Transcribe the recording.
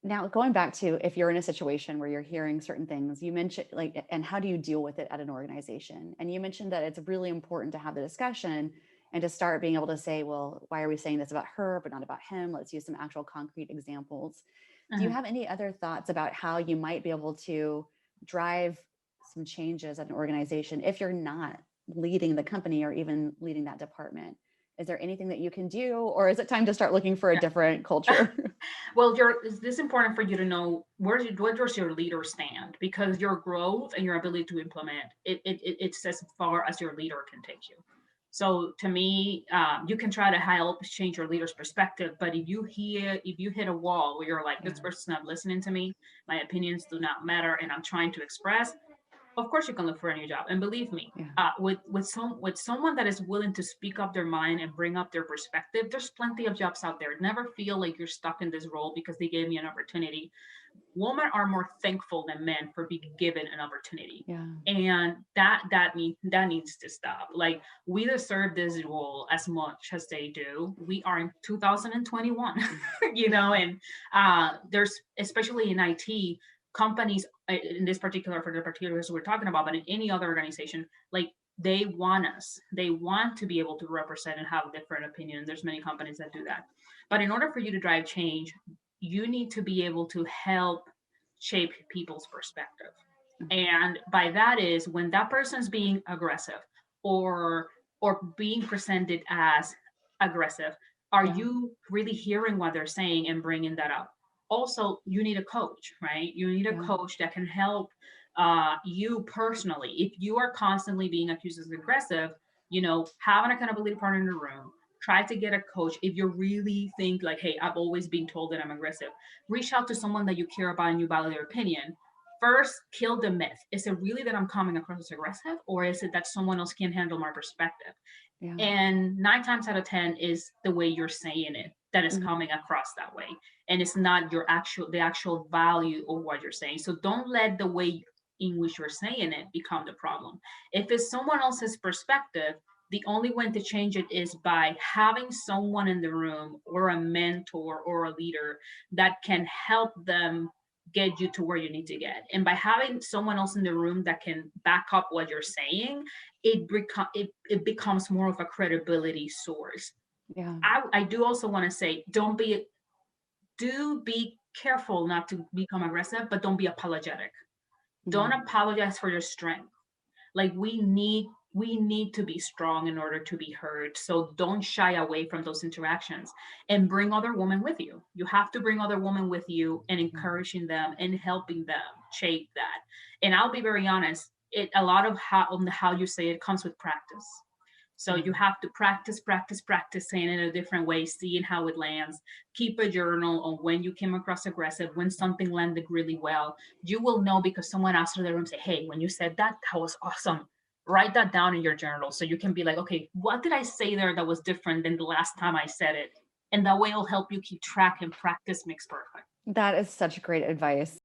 Now, going back to if you're in a situation where you're hearing certain things, you mentioned like, and how do you deal with it at an organization? And you mentioned that it's really important to have the discussion and to start being able to say, well, why are we saying this about her, but not about him? Let's use some actual concrete examples. Do you Mhm. have any other thoughts about how you might be able to drive some changes at an organization if you're not leading the company or even leading that department? Is there anything that you can do, or is it time to start looking for a different Yeah. culture? Well, is this important for you to know where does your leader stand? Because your growth and your ability to implement it's as far as your leader can take you. So to me, you can try to help change your leader's perspective, but if you hit a wall where you're like, Yeah. this person's not listening to me, my opinions do not matter, and I'm trying to express, of course you can look for a new job. And believe me, Yeah. with someone that is willing to speak up their mind and bring up their perspective, there's plenty of jobs out there. Never feel like you're stuck in this role because they gave me an opportunity. Women are more thankful than men for being given an opportunity. Yeah. And that needs to stop. Like, we deserve this role as much as they do. We are in 2021, and there's, especially in IT, companies, in this particular, for the particulars we're talking about, but in any other organization, like, they want to be able to represent and have different opinions. There's many companies that do that. But in order for you to drive change, you need to be able to help shape people's perspective. And by that is when that person's being aggressive, or being presented as aggressive, are Yeah. you really hearing what they're saying and bringing that up? Also, you need a coach, right? You need a Yeah. coach that can help you personally. If you are constantly being accused as aggressive, have an accountability partner in the room. Try to get a coach. If you really think like, hey, I've always been told that I'm aggressive, reach out to someone that you care about and you value their opinion. First, kill the myth. Is it really that I'm coming across as aggressive, or is it that someone else can handle my perspective? Yeah. And 9 times out of 10 is the way you're saying it that is Mhm. coming across that way. And it's not the actual value of what you're saying. So don't let the way in which you're saying it become the problem. If it's someone else's perspective, the only way to change it is by having someone in the room, or a mentor or a leader, that can help them get you to where you need to get. And by having someone else in the room that can back up what you're saying, it becomes more of a credibility source. Yeah. I do also want to say, do be careful not to become aggressive, but don't be apologetic. Don't Mhm. apologize for your strength. Like, we need to be strong in order to be heard. So don't shy away from those interactions, and bring other women with you. You have to bring other women with you, and Yeah. encouraging them and helping them shape that. And I'll be very honest, a lot of how you say it comes with practice. So Yeah. you have to practice, practice, practice saying it in a different way, seeing how it lands. Keep a journal on when you came across aggressive, when something landed really well. You will know because someone asked you in the room, say, hey, when you said that, that was awesome. Write that down in your journal so you can be like, okay, what did I say there that was different than the last time I said it? And that way it'll help you keep track, and practice makes perfect. That is such great advice.